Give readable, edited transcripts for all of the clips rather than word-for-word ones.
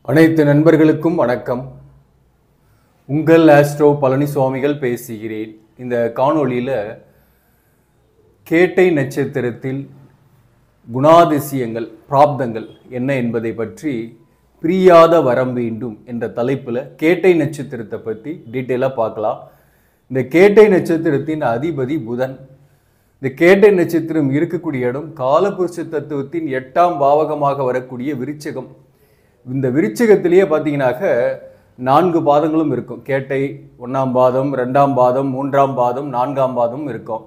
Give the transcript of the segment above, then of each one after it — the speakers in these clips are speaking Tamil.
அனைத்து நண்பர்களுக்கும் வணக்கம். உங்கள் ஆஸ்ட்ரோ பழனிசுவாமிகள் பேசுகிறேன். இந்த காணொளியில் கேட்டை நட்சத்திரத்தில் குணாதிசயங்கள் பிராப்தங்கள் என்ன என்பதை பற்றி பிரியாத வரம் வேண்டும் என்ற தலைப்பில் கேட்டை நட்சத்திரத்தை பற்றி டீட்டெயிலாக பார்க்கலாம். இந்த கேட்டை நட்சத்திரத்தின் அதிபதி புதன். இந்த கேட்டை நட்சத்திரம் இருக்கக்கூடிய இடம் காலபுருஷ தத்துவத்தின் 8ஆம் பாவகமாக வரக்கூடிய விருச்சிகம். இந்த விருச்சிகத்திலேயே பார்த்தீங்கன்னாக்க 4 பாதங்களும் இருக்கும். கேட்டை 1ஆம் பாதம், 2ஆம் பாதம், 3ஆம் பாதம், 4ஆம் பாதம் இருக்கும்.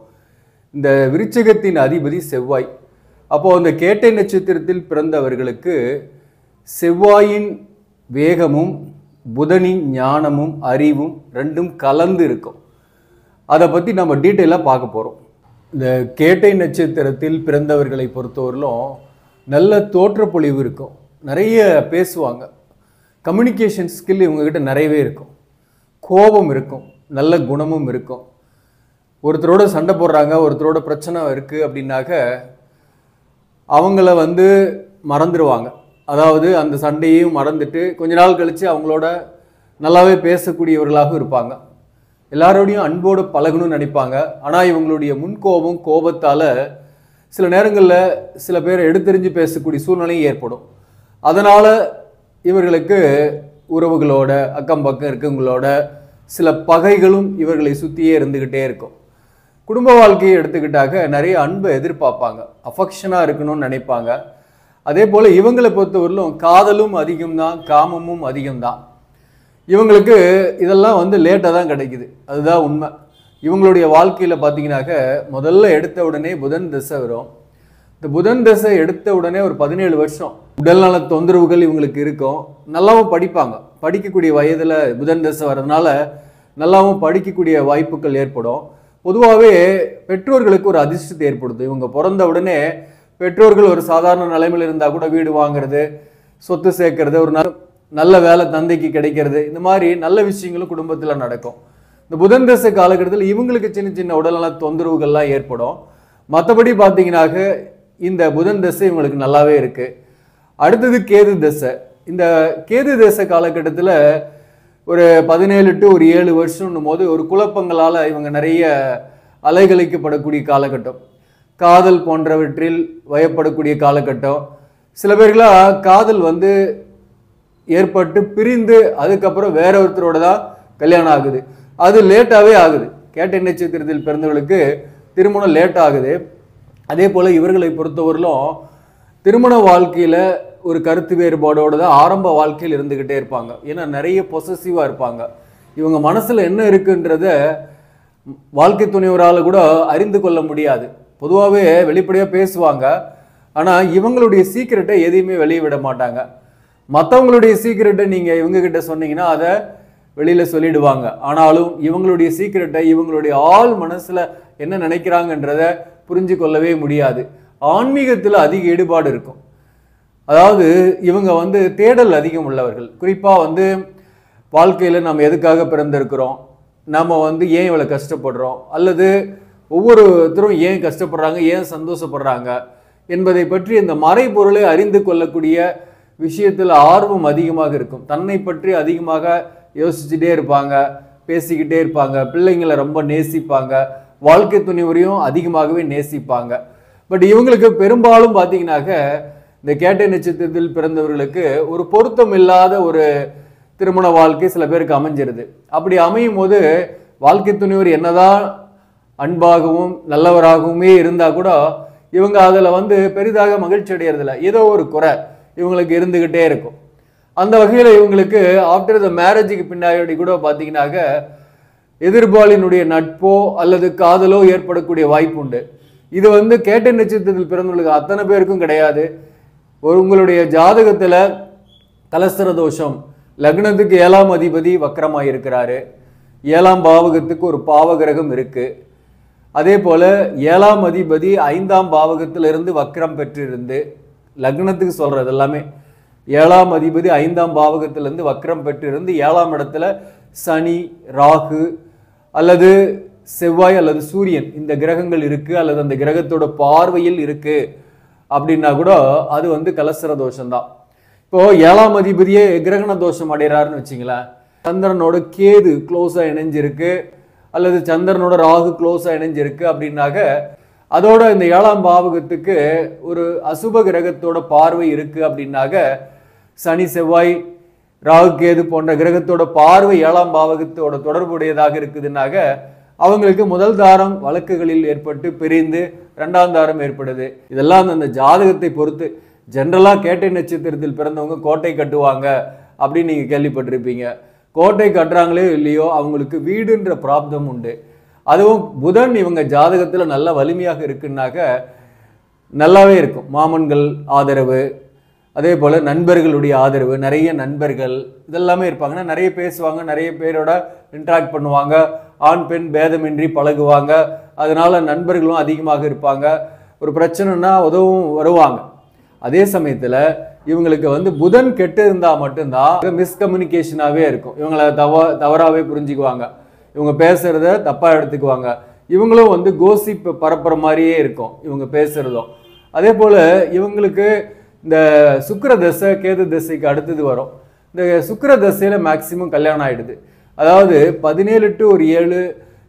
இந்த விருச்சிகத்தின் அதிபதி செவ்வாய். அப்போது இந்த கேட்டை நட்சத்திரத்தில் பிறந்தவர்களுக்கு செவ்வாயின் வேகமும் புதனின் ஞானமும் அறிவும் ரெண்டும் கலந்து இருக்கும். அதை பற்றி நம்ம டீட்டெயிலாக பார்க்க போகிறோம். இந்த கேட்டை நட்சத்திரத்தில் பிறந்தவர்களை பொறுத்தவரையிலும் நல்ல தோற்றப்பொழிவு இருக்கும். நிறைய பேசுவாங்க. கம்யூனிகேஷன் ஸ்கில் இவங்ககிட்ட நிறையவே இருக்கும். கோபம் இருக்கும், நல்ல குணமும் இருக்கும். ஒருத்தரோட சண்டை போடுறாங்க, ஒருத்தரோட பிரச்சனை இருக்குது அப்படின்னாக்க அவங்கள மறந்துடுவாங்க. அதாவது அந்த சண்டையையும் மறந்துட்டு கொஞ்ச நாள் கழித்து அவங்களோட நல்லாவே பேசக்கூடியவர்களாகவும் இருப்பாங்க. எல்லாரோடையும் அன்போடு பழகணும்னு நினைப்பாங்க. ஆனால் இவங்களுடைய முன்கோபம் கோபத்தால் சில நேரங்களில் சில பேர் எடுத்தெறிஞ்சு பேசக்கூடிய சூழ்நிலையும் ஏற்படும். அதனால் இவர்களுக்கு உறவுகளோட அக்கம் பக்கம் இருக்கவங்களோட சில பகைகளும் இவர்களை சுற்றியே இருந்துக்கிட்டே இருக்கும். குடும்ப வாழ்க்கையை எடுத்துக்கிட்டாக்க நிறைய அன்பை எதிர்பார்ப்பாங்க, அஃபெக்ஷனாக இருக்கணும்னு நினைப்பாங்க. அதே போல் இவங்களை பொறுத்தவரையிலும் காதலும் அதிகம்தான், காமமும் அதிகம்தான். இவங்களுக்கு இதெல்லாம் லேட்டாக தான் கிடைக்குது, அதுதான் உண்மை. இவங்களுடைய வாழ்க்கையில் பார்த்தீங்கன்னாக்க முதல்ல எடுத்த உடனே புதன் திசை வரும். இந்த புதன் திசை எடுத்த உடனே ஒரு 17 வருஷம் உடல்நல தொந்தரவுகள் இவங்களுக்கு இருக்கும். நல்லாவும் படிப்பாங்க. படிக்கக்கூடிய வயதில் புதன் திசை வர்றதுனால நல்லாவும் படிக்கக்கூடிய வாய்ப்புகள் ஏற்படும். பொதுவாகவே பெற்றோர்களுக்கு ஒரு அதிர்ஷ்டத்தை ஏற்படுது. இவங்க பிறந்த உடனே பெற்றோர்கள் ஒரு சாதாரண நிலைமையில் இருந்தால் கூட வீடு வாங்கிறது, சொத்து சேர்க்கறது, ஒரு நல்ல வேலை தந்தைக்கு கிடைக்கிறது, இந்த மாதிரி நல்ல விஷயங்களும் குடும்பத்தில் நடக்கும். இந்த புதன் திசை காலகட்டத்தில் இவங்களுக்கு சின்ன சின்ன உடல்நல தொந்தரவுகள்லாம் ஏற்படும். மற்றபடி பார்த்தீங்கன்னாக்க இந்த புதன் திசை இவங்களுக்கு நல்லாவே இருக்கு. அடுத்தது கேது திசை. இந்த கேது திசை காலகட்டத்தில் ஒரு 17 to 7 வருஷம்னும் போது ஒரு குழப்பங்களால் இவங்க நிறைய அலைகழிக்கப்படக்கூடிய காலகட்டம், காதல் போன்றவற்றில் வயப்படக்கூடிய காலகட்டம். சில பேர்களாக காதல் ஏற்பட்டு பிரிந்து அதுக்கப்புறம் வேற ஒருத்தரோட தான் கல்யாணம் ஆகுது. அது லேட்டாகவே ஆகுது. கேட்டை நட்சத்திரத்தில் பிறந்தவர்களுக்கு திருமணம் லேட் ஆகுது. அதே போல் இவர்களை பொறுத்தவரையிலும் திருமண வாழ்க்கையில் ஒரு கருத்து வேறுபாடோடு தான் ஆரம்ப வாழ்க்கையில் இருந்துக்கிட்டே இருப்பாங்க. ஏன்னா நிறைய பொசசிவாக இருப்பாங்க. இவங்க மனசில் என்ன இருக்குன்றத வாழ்க்கை துணைவரால் கூட அறிந்து கொள்ள முடியாது. பொதுவாகவே வெளிப்படையாக பேசுவாங்க. ஆனால் இவங்களுடைய சீக்கிரட்டை எதையுமே வெளியே விட மாட்டாங்க. மற்றவங்களுடைய சீக்கிரட்டை நீங்கள் இவங்ககிட்ட சொன்னீங்கன்னா அதை வெளியில் சொல்லிடுவாங்க. ஆனாலும் இவங்களுடைய சீக்கிரட்டை இவங்களுடைய ஆள் மனசில் என்ன நினைக்கிறாங்கன்றத புரிஞ்சு கொள்ளவே முடியாது. ஆன்மீகத்தில் அதிக ஈடுபாடு இருக்கும். அதாவது இவங்க தேடல் அதிகம் உள்ளவர்கள். குறிப்பாக வாழ்க்கையில் நம்ம எதுக்காக பிறந்திருக்கிறோம், நம்ம ஏன் இவ்வளோ கஷ்டப்படுறோம், அல்லது ஒவ்வொருத்தரும் ஏன் கஷ்டப்படுறாங்க, ஏன் சந்தோஷப்படுறாங்க என்பதை பற்றி இந்த மறைபொருளை அறிந்து கொள்ளக்கூடிய விஷயத்தில் ஆர்வம் அதிகமாக இருக்கும். தன்னை பற்றி அதிகமாக யோசிச்சுட்டே இருப்பாங்க, பேசிக்கிட்டே இருப்பாங்க, பிள்ளைங்களை ரொம்ப நேசிப்பாங்க, வாழ்க்கை துணைவரையும் அதிகமாகவே நேசிப்பாங்க. பட் இவங்களுக்கு பெரும்பாலும் பார்த்தீங்கன்னாக்க இந்த கேட்டை நட்சத்திரத்தில் பிறந்தவர்களுக்கு ஒரு பொருத்தம் இல்லாத ஒரு திருமண வாழ்க்கை சில பேருக்கு அமைஞ்சிருது. அப்படி அமையும் போது வாழ்க்கை துணைவர் என்னதான் அன்பாகவும் நல்லவராகவுமே இருந்தால் கூட இவங்க அதில் பெரிதாக மகிழ்ச்சி அடையிறதில்ல. ஏதோ ஒரு குறை இவங்களுக்கு இருந்துக்கிட்டே இருக்கும். அந்த வகையில் இவங்களுக்கு ஆஃப்டர் த மேரேஜுக்கு பின்னாடி கூட பார்த்தீங்கன்னாக்க எதிர்பாலினுடைய நட்போ அல்லது காதலோ ஏற்படக்கூடிய வாய்ப்பு உண்டு. இது கேட்டை நட்சத்திரத்தில் பிறந்தவர்களுக்கு அத்தனை பேருக்கும் கிடையாது. உங்களுடைய ஜாதகத்தில் கலஸ்தர தோஷம், லக்னத்துக்கு 7ஆம் அதிபதி வக்கரமாக இருக்கிறாரு, 7ஆம் பாவகத்துக்கு ஒரு பாவகிரகம் இருக்கு. அதே போல் 7ஆம் அதிபதி 5ஆம் பாவகத்திலிருந்து வக்கரம் பெற்றிருந்து, லக்னத்துக்கு சொல்கிறது எல்லாமே 7ஆம் அதிபதி 5ஆம் பாவகத்திலிருந்து வக்கரம் பெற்றிருந்து 7ஆம் இடத்துல சனி, ராகு அல்லது செவ்வாய் அல்லது சூரியன் இந்த கிரகங்கள் இருக்குது, அல்லது அந்த கிரகத்தோட பார்வையில் இருக்குது அப்படின்னா கூட அது கலஸ்தர தோஷம்தான். இப்போ 7ஆம் அதிபதியே கிரகண தோஷம் அடைகிறாருன்னு வச்சுங்களேன், சந்திரனோட கேது க்ளோஸாக இணைஞ்சிருக்கு அல்லது சந்திரனோட ராகு க்ளோஸாக இணைஞ்சிருக்கு அப்படின்னாக்க அதோட இந்த 7ஆம் பாவகத்துக்கு ஒரு அசுப கிரகத்தோட பார்வை இருக்கு அப்படின்னாக்க சனி செவ்வாய் ராகு கேது போன்ற கிரகத்தோட பார்வை 7ஆம் பாவகத்தோட தொடர்புடையதாக இருக்குதுன்னாக்க அவங்களுக்கு முதல் தாரம் வழக்குகளில் ஏற்பட்டு பிரிந்து 2ஆம் தாரம் ஏற்படுது. இதெல்லாம் அந்த ஜாதகத்தை பொறுத்து. ஜென்ரலாக கேட்டை நட்சத்திரத்தில் பிறந்தவங்க கோட்டை கட்டுவாங்க அப்படின்னு நீங்கள் கேள்விப்பட்டிருப்பீங்க. கோட்டை கட்டுறாங்களே இல்லையோ அவங்களுக்கு வீடுன்ற பிராப்தம் உண்டு. அதுவும் புதன் இவங்க ஜாதகத்தில் நல்ல வலிமையாக இருக்குன்னாக்க நல்லாவே இருக்கும். மாமன்கள் ஆதரவு, அதே போல் நண்பர்களுடைய ஆதரவு, நிறைய நண்பர்கள் இதெல்லாமே இருப்பாங்கன்னா நிறைய பேசுவாங்க, நிறைய பேரோட இன்ட்ராக்ட் பண்ணுவாங்க, ஆண் பெண் பேதமின்றி பழகுவாங்க. அதனால நண்பர்களும் அதிகமாக இருப்பாங்க. ஒரு பிரச்சனைனா உதவும் வருவாங்க. அதே சமயத்தில் இவங்களுக்கு புதன் கெட்டு இருந்தால் மட்டும்தான் மிஸ்கம்யூனிகேஷனாகவே இருக்கும். இவங்களை தவறாகவே புரிஞ்சுக்குவாங்க, இவங்க பேசுகிறத தப்பாக எடுத்துக்குவாங்க. இவங்களும் கோசிப் பரப்புற மாதிரியே இருக்கும் இவங்க பேசுகிறதும். அதே போல் இவங்களுக்கு இந்த சுக்கிர தசை கேது தசைக்கு அடுத்தது வரும். இந்த சுக்கிர தசையில் மேக்சிமம் கல்யாணம் ஆகிடுது. அதாவது 17 to 7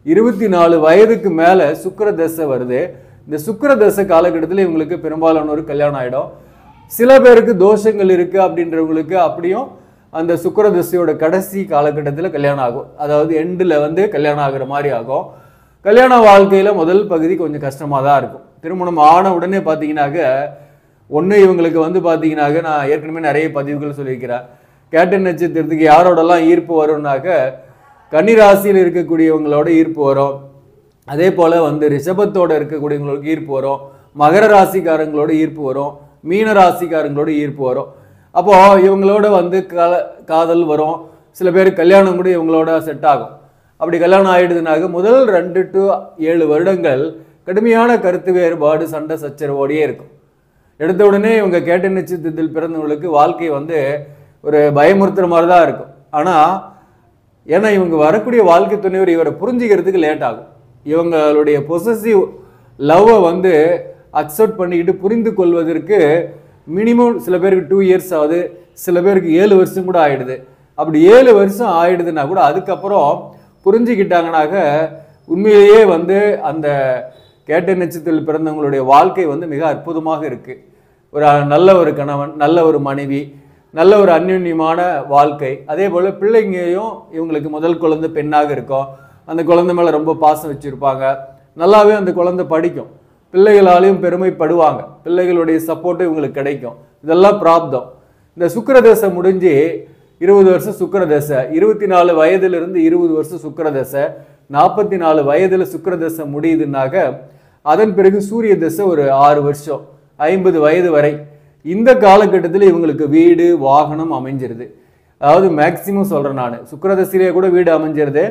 24 வயதுக்கு மேலே சுக்கிர தசை வருது. இந்த சுக்கிர தசை காலகட்டத்தில் இவங்களுக்கு பெரும்பாலானோரு கல்யாணம் ஆகிடும். சில பேருக்கு தோஷங்கள் இருக்குது அப்படின்றவங்களுக்கு அப்படியும் அந்த சுக்கிர தசையோட கடைசி காலகட்டத்தில் கல்யாணம் ஆகும். அதாவது எண்டில் கல்யாணம் ஆகிற மாதிரி ஆகும். கல்யாண வாழ்க்கையில் முதல் பகுதி கொஞ்சம் கஷ்டமாக தான் இருக்கும். திருமணம் ஆன உடனே பார்த்தீங்கன்னாக்க ஒன்று இவங்களுக்கு பார்த்தீங்கன்னாக்க நான் ஏற்கனவே நிறைய பதிவுகள் சொல்லியிருக்கிறேன். கேட்டை நட்சத்திரத்துக்கு யாரோடலாம் ஈர்ப்பு வரும்னாக்க கன்னிராசியில் இருக்கக்கூடியவங்களோட ஈர்ப்பு வரும். அதே போல் ரிஷபத்தோட இருக்கக்கூடியவங்களுக்கு ஈர்ப்பு வரும். மகர ராசிக்காரங்களோட ஈர்ப்பு வரும். மீன ராசிக்காரங்களோட ஈர்ப்பு வரும். அப்போது இவங்களோட காதல் வரும். சில பேர் கல்யாணம் கூட இவங்களோட செட் ஆகும். அப்படி கல்யாணம் ஆகிடுதுனாக்க முதல் 2 to 7 வருடங்கள் கடுமையான கருத்து வேறுபாடு, சண்டை சச்சரவோடையே இருக்கும். எடுத்த உடனே இவங்க கேட்ட நட்சத்திரத்தில் பிறந்தவங்களுக்கு வாழ்க்கை ஒரு பயமுறுத்துற மாதிரி தான் இருக்கும். ஆனால் ஏன்னா இவங்க வரக்கூடிய வாழ்க்கை துணைவர் இவரை புரிஞ்சுக்கிறதுக்கு லேட் ஆகும். இவங்களுடைய பொசசிவ் லவ்வை அக்செப்ட் பண்ணிக்கிட்டு புரிந்து கொள்வதற்கு மினிமம் சில பேருக்கு 2 years ஆகுது, சில பேருக்கு 7 வருஷம் கூட ஆகிடுது. அப்படி 7 வருஷம் ஆகிடுதுன்னா கூட அதுக்கப்புறம் புரிஞ்சுக்கிட்டாங்கனாக்க உண்மையிலேயே அந்த கேட்டை நட்சத்திரத்தில் பிறந்தவங்களுடைய வாழ்க்கை மிக அற்புதமாக இருக்குது. ஒரு நல்ல ஒரு கணவன், நல்ல ஒரு மனைவி, நல்ல ஒரு அந்யோன்யமான வாழ்க்கை. அதே போல் பிள்ளைங்களையும் இவங்களுக்கு முதல் குழந்தை பெண்ணாக இருக்கும். அந்த குழந்தை மேலே ரொம்ப பாசம் வச்சுருப்பாங்க. நல்லாவே அந்த குழந்தை படிக்கும். பிள்ளைகளாலையும் பெருமைப்படுவாங்க. பிள்ளைகளுடைய சப்போர்ட்டும் இவங்களுக்கு கிடைக்கும். இதெல்லாம் பிராப்தம். இந்த சுக்கிரதசை முடிஞ்சு 20 வருஷம் சுக்கிரதசை, 24 வயதிலிருந்து 20 வருஷம் சுக்கிரதசை, 44 வயதில் சுக்கிரதசை முடியுதுன்னாக்க அதன் பிறகு சூரிய தசை ஒரு 6 வருஷம், 50 வயது வரை. இந்த காலகட்டத்தில் இவங்களுக்கு வீடு வாகனம் அமைஞ்சிருது. அதாவது மேக்சிமம் சொல்கிறேன் நான், சுக்கிரதசையிலே கூட வீடு அமைஞ்சிருது.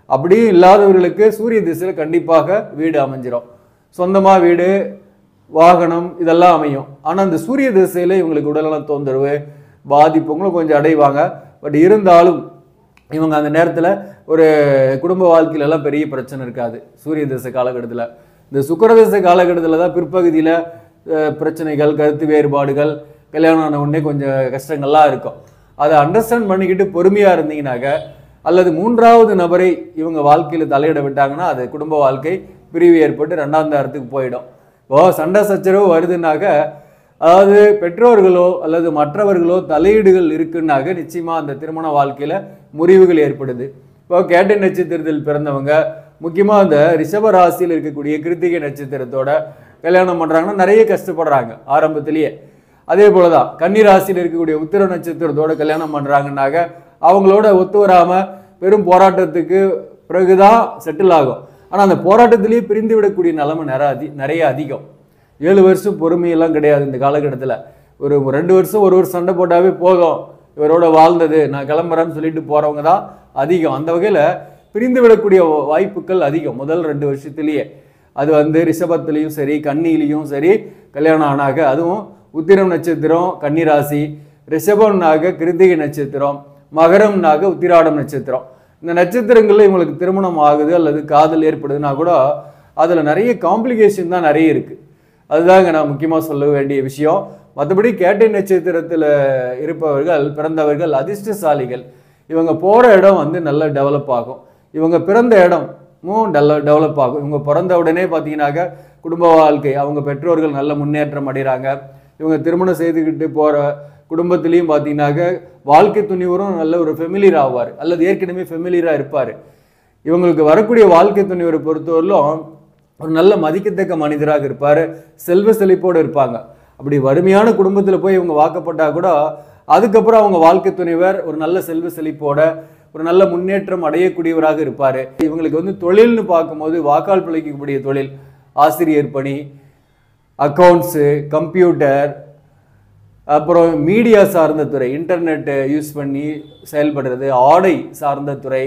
அப்படியும் இல்லாதவர்களுக்கு சூரிய திசையில் கண்டிப்பாக வீடு அமைஞ்சிடும். சொந்தமாக வீடு வாகனம் இதெல்லாம் அமையும். ஆனால் அந்த சூரிய திசையில் இவங்களுக்கு உடல்நலம் தொந்தரவு பாதிப்புங்களும் கொஞ்சம் அடைவாங்க. பட் இருந்தாலும் இவங்க அந்த நேரத்தில் ஒரு குடும்ப வாழ்க்கையிலலாம் பெரிய பிரச்சனை இருக்காது சூரிய திசை காலகட்டத்தில். இந்த சுக்கிரதசை காலகட்டத்தில் தான் பிற்பகுதியில் பிரச்சனைகள், கருத்து வேறுபாடுகள், கல்யாணம் ஆன உடனே கொஞ்சம் கஷ்டங்கள்லாம் இருக்கும். அதை அண்டர்ஸ்டாண்ட் பண்ணிக்கிட்டு பொறுமையாக இருந்தீங்கன்னாக்க அல்லது 3வது நபரை இவங்க வாழ்க்கையில் தலையிட விட்டாங்கன்னா அது குடும்ப வாழ்க்கை பிரிவு ஏற்பட்டு 2ஆம் தாரத்துக்கு போயிடும். சண்டை சச்சரவு வருதுன்னாக்க அதாவது பெற்றோர்களோ அல்லது மற்றவர்களோ தலையீடுகள் இருக்குன்னாக்க நிச்சயமாக அந்த திருமண வாழ்க்கையில் முறிவுகள் ஏற்படுது. இப்போ கேட்டை நட்சத்திரத்தில் பிறந்தவங்க முக்கியமாக அந்த ரிஷப ராசியில் இருக்கக்கூடிய கிருத்திகை நட்சத்திரத்தோட கல்யாணம் பண்ணுறாங்கன்னா நிறைய கஷ்டப்படுறாங்க ஆரம்பத்திலேயே. அதே போல தான் கன்னி ராசியில் இருக்கக்கூடிய உத்திர நட்சத்திரத்தோட கல்யாணம் பண்ணுறாங்கன்னாக்க அவங்களோட ஒத்து வராமல் பெரும் போராட்டத்துக்கு பிறகுதான் செட்டில் ஆகும். ஆனால் அந்த போராட்டத்திலேயே பிரிந்து விடக்கூடிய நிலைமை நிறைய அதிகம். 7 வருஷம் பொறுமையெல்லாம் கிடையாது இந்த காலகட்டத்தில். ஒரு 2 வருஷம் 1 வருஷம் சண்டை போட்டாவே போதும், இவரோட வாழ்ந்தது நான் கிளம்புறேன்னு சொல்லிட்டு போகிறவங்க தான் அதிகம். அந்த வகையில் பிரிந்து விடக்கூடிய வாய்ப்புகள் அதிகம் முதல் 2 வருஷத்துலேயே. அது ரிஷபத்துலேயும் சரி கன்னியிலையும் சரி கல்யாணம் ஆனாக, அதுவும் உத்திரம் நட்சத்திரம் கன்னி ராசி, ரிஷபம்னாக கிருத்திகை நட்சத்திரம், மகரம்னாக உத்திராடம் நட்சத்திரம். இந்த நட்சத்திரங்களில் இவங்களுக்கு திருமணம் ஆகுது அல்லது காதல் ஏற்படுதுன்னா கூட அதில் நிறைய காம்ப்ளிகேஷன் தான் நிறைய இருக்குது. அதுதாங்க நான் முக்கியமாக சொல்ல வேண்டிய விஷயம். மற்றபடி கேட்டை நட்சத்திரத்தில் இருப்பவர்கள் பிறந்தவர்கள் அதிர்ஷ்டசாலிகள். இவங்க போகிற இடம் வந்து நல்லா டெவலப் ஆகும். இவங்க பிறந்த இடமும் டெவலப் ஆகும். இவங்க பிறந்த உடனே பார்த்தீங்கன்னாக்க குடும்ப வாழ்க்கை, அவங்க பெற்றோர்கள் நல்ல முன்னேற்றம் அடைகிறாங்க. இவங்க திருமணம் செய்துக்கிட்டு போகிற குடும்பத்திலையும் பார்த்தீங்கன்னாக்க வாழ்க்கை துணிவரும் நல்ல ஒரு ஃபெமிலியர் ஆவார், அல்லது ஏற்கனவே ஃபெமிலியராக இருப்பார். இவங்களுக்கு வரக்கூடிய வாழ்க்கை துணிவரை பொறுத்தவரையிலும் ஒரு நல்ல மதிக்கத்தக்க மனிதராக இருப்பார், செல்வ செழிப்போடு இருப்பாங்க. அப்படி வறுமையான குடும்பத்தில் போய் இவங்க வாக்கப்பட்டால் கூட அதுக்கப்புறம் அவங்க வாழ்க்கை துணைவர் ஒரு நல்ல செல்வ செழிப்போட ஒரு நல்ல முன்னேற்றம் அடையக்கூடியவராக இருப்பார். இவங்களுக்கு வந்து தொழில்னு பார்க்கும்போது வாக்கால் பிழைக்கக்கூடிய தொழில், ஆசிரியர் பணி, அக்கௌண்ட்ஸு, கம்ப்யூட்டர், அப்புறம் மீடியா சார்ந்த துறை, இன்டர்நெட்டை யூஸ் பண்ணி செயல்படுறது, ஆடை சார்ந்த துறை,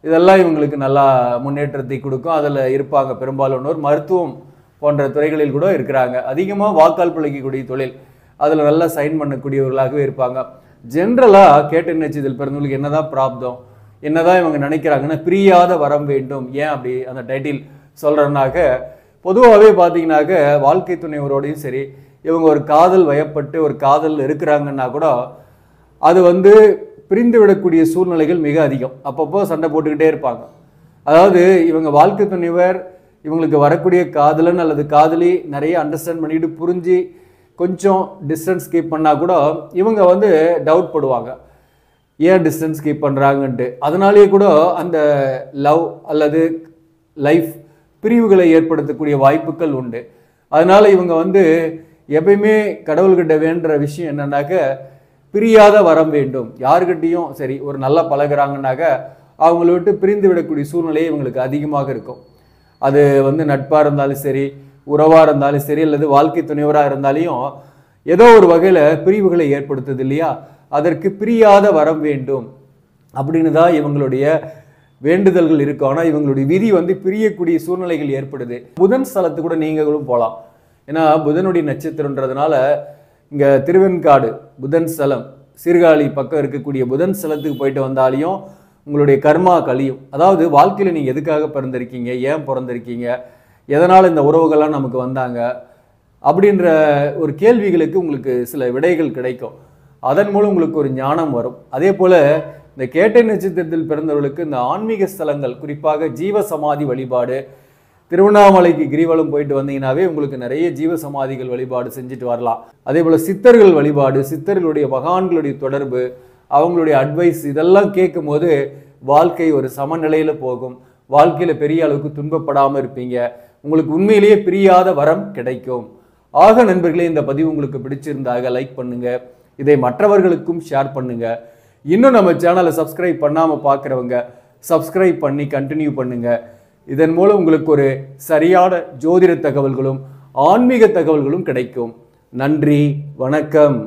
இதெல்லாம் இவங்களுக்கு நல்லா முன்னேற்றத்தை கொடுக்கும். அதில் இருப்பாங்க பெரும்பாலானோர். மருத்துவம் போன்ற துறைகளில் கூட இருக்கிறாங்க. அதிகமாக வாக்கால் பிழைக்கக்கூடிய தொழில், அதில் நல்லா சைன் பண்ணக்கூடியவர்களாகவே இருப்பாங்க. ஜென்ரலாக கேட்ட நட்சத்திரத்தில் பிறந்தவங்களுக்கு என்னதான் பிராப்தம், என்னதான் இவங்க நினைக்கிறாங்கன்னா பிரியாத வரம் வேண்டும். ஏன் அப்படி அந்த டைட்டில் சொல்கிறேன்னாக்க, பொதுவாகவே பார்த்தீங்கன்னாக்க வாழ்க்கை துணைவரோடையும் சரி, இவங்க ஒரு காதல் வயப்பட்டு ஒரு காதல் இருக்கிறாங்கன்னா கூட அது வந்து பிரிந்து விடக்கூடிய சூழ்நிலைகள் மிக அதிகம். அப்பப்போ சண்டை போட்டுக்கிட்டே இருப்பாங்க. அதாவது இவங்க வாழ்க்கை துணைவர் இவங்களுக்கு வரக்கூடிய காதலன் அல்லது காதலி நிறைய அண்டர்ஸ்டாண்ட் பண்ணிட்டு புரிஞ்சு கொஞ்சம் டிஸ்டன்ஸ் கீப் பண்ணால் கூட இவங்க வந்து டவுட் படுவாங்க, ஏன் டிஸ்டன்ஸ் கீப் பண்ணுறாங்கன்ட்டு. அதனாலேயே கூட அந்த லவ் அல்லது லைஃப் பிரிவுகளை ஏற்படுத்தக்கூடிய வாய்ப்புகள் உண்டு. அதனால் இவங்க வந்து எப்பயுமே கடவுள்கிட்ட வேண்டுற விஷயம் என்னன்னாக்க பிரியாத வரம் வேண்டும். யாருக்கிட்டையும் சரி ஒரு நல்லா பழகிறாங்கன்னாக்க அவங்கள விட்டு பிரிந்து விடக்கூடிய சூழ்நிலையே இவங்களுக்கு அதிகமாக இருக்கும். அது வந்து நட்பாக இருந்தாலும் சரி, உறவாக இருந்தாலும் சரி, அல்லது வாழ்க்கை துணைவராக இருந்தாலையும் ஏதோ ஒரு வகையில் பிரிவுகளை ஏற்படுத்துது இல்லையா. அதற்கு பிரியாத வரம் வேண்டும் அப்படின்னு தான் இவங்களுடைய வேண்டுதல்கள் இருக்கும். ஆனால் இவங்களுடைய விதி வந்து பிரியக்கூடிய சூழ்நிலைகள் ஏற்படுது. புதன் ஸ்தலத்து கூட நீங்களும் போகலாம். ஏன்னா புதனுடைய நட்சத்திரன்றதுனால இங்கே திருவெண்காடு புதன் ஸ்தலம், சீர்காழி பக்கம் இருக்கக்கூடிய புதன் ஸ்தலத்துக்கு போயிட்டு வந்தாலையும் உங்களுடைய கர்மா கழியும். அதாவது வாழ்க்கையில் நீங்கள் எதுக்காக பிறந்திருக்கீங்க, ஏன் பிறந்திருக்கீங்க, எதனால் இந்த உறவுகள்லாம் நமக்கு வந்தாங்க அப்படின்ற ஒரு கேள்விகளுக்கு உங்களுக்கு சில விடைகள் கிடைக்கும். அதன் மூலம் உங்களுக்கு ஒரு ஞானம் வரும். அதே போல் இந்த கேட்டை நட்சத்திரத்தில் பிறந்தவர்களுக்கு இந்த ஆன்மீக ஸ்தலங்கள், குறிப்பாக ஜீவ சமாதி வழிபாடு, திருவண்ணாமலைக்கு கிரிவலம் போயிட்டு வந்தீங்கன்னாவே உங்களுக்கு நிறைய ஜீவ சமாதிகள் வழிபாடு செஞ்சுட்டு வரலாம். அதே போல் சித்தர்கள் வழிபாடு, சித்தர்களுடைய மகான்களுடைய தொடர்பு, அவங்களுடைய அட்வைஸ், இதெல்லாம் கேட்கும் போது வாழ்க்கை ஒரு சமநிலையில் போகும். வாழ்க்கையில் பெரிய அளவுக்கு துன்பப்படாமல் இருப்பீங்க. உங்களுக்கு உண்மையிலேயே பிரியாத வரம் கிடைக்கும். ஆக நண்பர்களே, இந்த பதிவு உங்களுக்கு பிடிச்சிருந்தாக லைக் பண்ணுங்க, இதை மற்றவர்களுக்கும் ஷேர் பண்ணுங்க. இன்னும் நம்ம சேனலை சப்ஸ்கிரைப் பண்ணாமல் பார்க்குறவங்க சப்ஸ்கிரைப் பண்ணி கண்டினியூ பண்ணுங்க. இதன் மூலம் உங்களுக்கு ஒரு சரியான ஜோதிட தகவல்களும் ஆன்மீக தகவல்களும் கிடைக்கும். நன்றி, வணக்கம்.